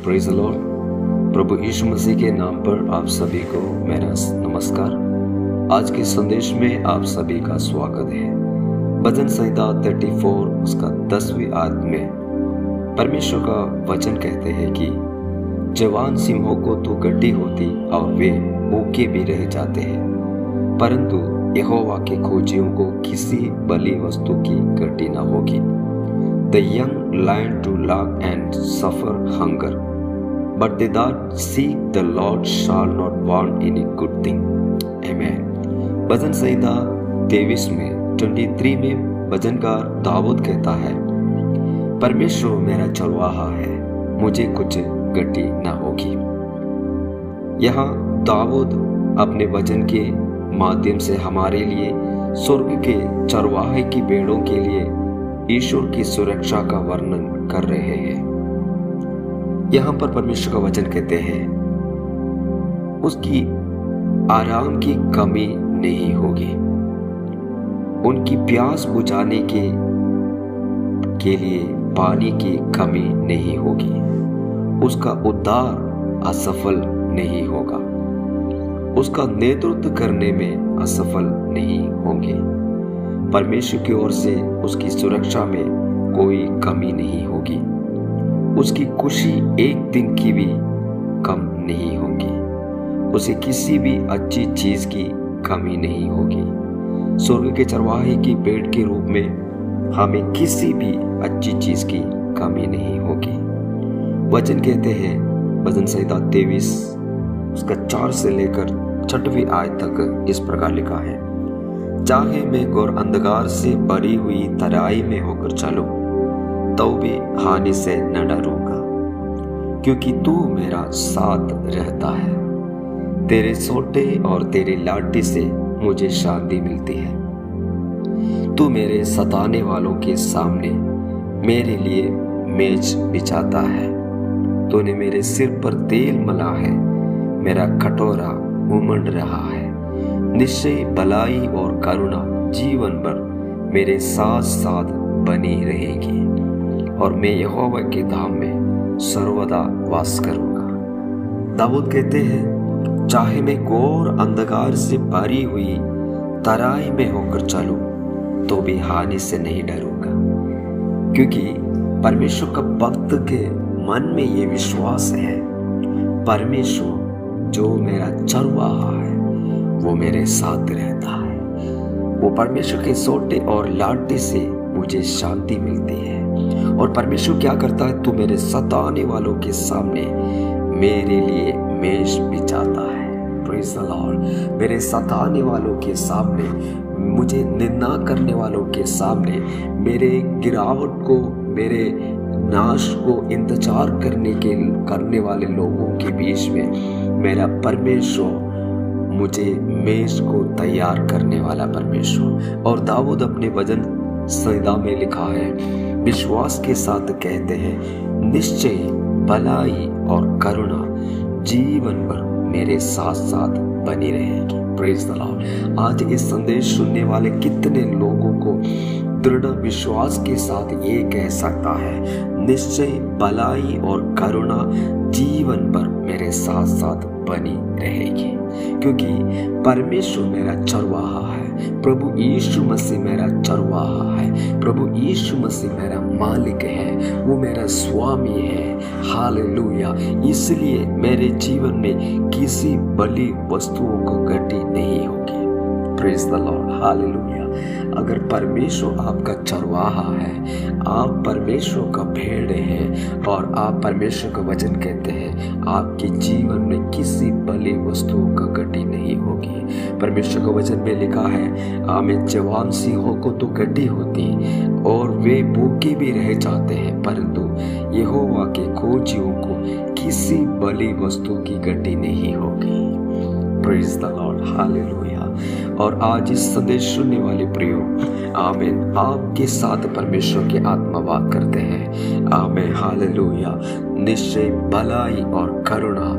Praise the lord. प्रभु यीशु मसीह के नाम पर आप सभी को मेरा नमस्कार। आज के संदेश में आप सभी का स्वागत है। भजन संहिता 34 उसका 10वीं आयत में परमेश्वर का वचन कहते हैं कि जवान सिंहों को तो गड्डी होती और वे भूखे भी रह जाते हैं, परंतु यहोवा के खोजियों को किसी बली वस्तु की गड्डी न होगी। The young lion to lack and suffer hunger, but they that seek the Lord shall not want any good thing. Amen. भजन संहिता 23 में 23 में भजनकार दाऊद कहता है, परमेश्वर मेरा चरवाहा है, मुझे कुछ गड्डी न होगी। यहाँ दाऊद अपने वचन के माध्यम से हमारे लिए स्वर्ग के चरवाहे की भेड़ों के लिए ईश्वर की सुरक्षा का वर्णन कर रहे हैं। यहाँ पर परमेश्वर का वचन कहते हैं उसकी आराम की कमी नहीं होगी, उनकी प्यास बुझाने के लिए पानी की कमी नहीं होगी, उसका उद्धार असफल नहीं होगा, उसका नेतृत्व करने में असफल नहीं होंगे। परमेश्वर की ओर से उसकी सुरक्षा में कोई कमी नहीं होगी, उसकी खुशी एक दिन की भी कम नहीं होगी, उसे किसी भी अच्छी चीज की कमी नहीं होगी। स्वर्ग के चरवाहे की भेड़ के रूप में हमें किसी भी अच्छी चीज की कमी नहीं होगी। वचन कहते हैं भजन संहिता 23 उसका 4 से लेकर 6वीं आयत तक इस प्रकार लिखा है, चाहे मैं घोर अंधकार से भरी हुई तराई में होकर चलूं, तो भी हानि से न डरूंगा, क्योंकि तू मेरा साथ रहता है। तेरे सोटे और तेरी लाठी से मुझे शांति मिलती है। तू मेरे सताने वालों के सामने मेरे लिए मेज बिछाता है। तूने मेरे सिर पर तेल मला है, मेरा कटोरा उमड़ रहा है। निश्चय भलाई और करुणा जीवन भर मेरे साथ साथ बनी रहेगी, और मैं यहोवा के धाम में सर्वदा वास करूंगा। दाऊद कहते हैं, चाहे मैं घोर अंधकार से भरी हुई तराई में होकर चलूं, तो भी हानि से नहीं डरूंगा, क्योंकि परमेश्वर का भक्त के मन में ये विश्वास है, परमेश्वर जो मेरा चरवाहा है वो मेरे साथ रहता है। वो परमेश्वर के सोटे और लाठी से मुझे शांति मिलती है। और परमेश्वर क्या करता है, तू मेरे सताने वालों के सामने मेरे लिए मेज बिछाता है। Praise the Lord. मेरे सताने वालों के सामने, मुझे निंदा करने वालों के सामने, मेरे गिरावट को, मेरे नाश को इंतजार करने वाले लोगों के बीच में मेरा परमेश्वर मुझे मेज को तैयार करने वाला परमेश्वर। और दाऊद अपने भजन संहिता में लिखा है, विश्वास के साथ कहते हैं, निश्चय भलाई और करुणा जीवन भर मेरे साथ साथ बनी रहेगी। Praise the Lord. आज इस संदेश सुनने वाले कितने लोगों को दृढ़ विश्वास के साथ ये कह सकता है, निश्चय भलाई और करुणा जीवन भर मेरे साथ साथ बनी रहेगी, क्योंकि परमेश्वर मेरा चरवाहा है। प्रभु यीशु मसीह मेरा चरवाहा है। प्रभु यीशु मसीह मेरा मालिक है, वो मेरा स्वामी है। हालेलुया। इसलिए मेरे जीवन में किसी बली वस्तुओं को गड्डी नहीं होगी। Praise the Lord. हालेलुया। अगर परमेश्वर आपका चरवाहा है, आप परमेश्वर का भेड़ हैं और आप परमेश्वर का वचन कहते हैं, आपके जीवन में किसी बली वस्तुओं का गड्डी नहीं होगी। परमेश्वर का वचन में लिखा है, आमें जवान सिंहों को तो गड्डी होती और वे भूखे भी रह जाते हैं, परंतु यहोवा के खोजियों को किसी बली वस्तु की गड्डी नहीं होगी। Praise the Lord. हालेलुया। और आज इस संदेश सुनने वाले प्रियो, आमीन, आपके साथ परमेश्वर की आत्मा बात करते हैं। आमीन। हालेलुया। निश्चय भलाई और करुणा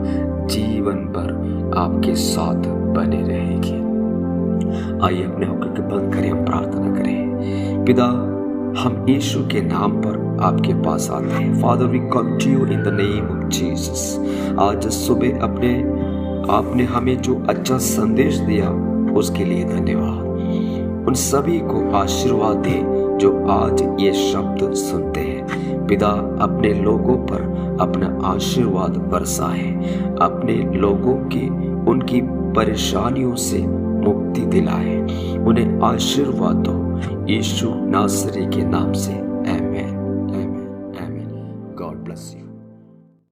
जीवन भर आपके साथ बने रहेगी। आइए अपने होकर के बंद करें, हम प्रार्थना करें। पिता, हम यीशु के नाम पर आपके पास आते हैं। Father, we come to you in the name of Jesus. आज सुबह आपने हमें जो अच्छा संदेश दिया उसके लिए धन्यवाद। उन सभी को आशीर्वाद दे जो आज ये शब्द सुनते हैं। पिता, अपने लोगों पर अपना आशीर्वाद बरसाए, अपने लोगों की उनकी परेशानियों से मुक्ति दिलाए, उन्हें आशीर्वाद दो। यीशु नासरी के नाम से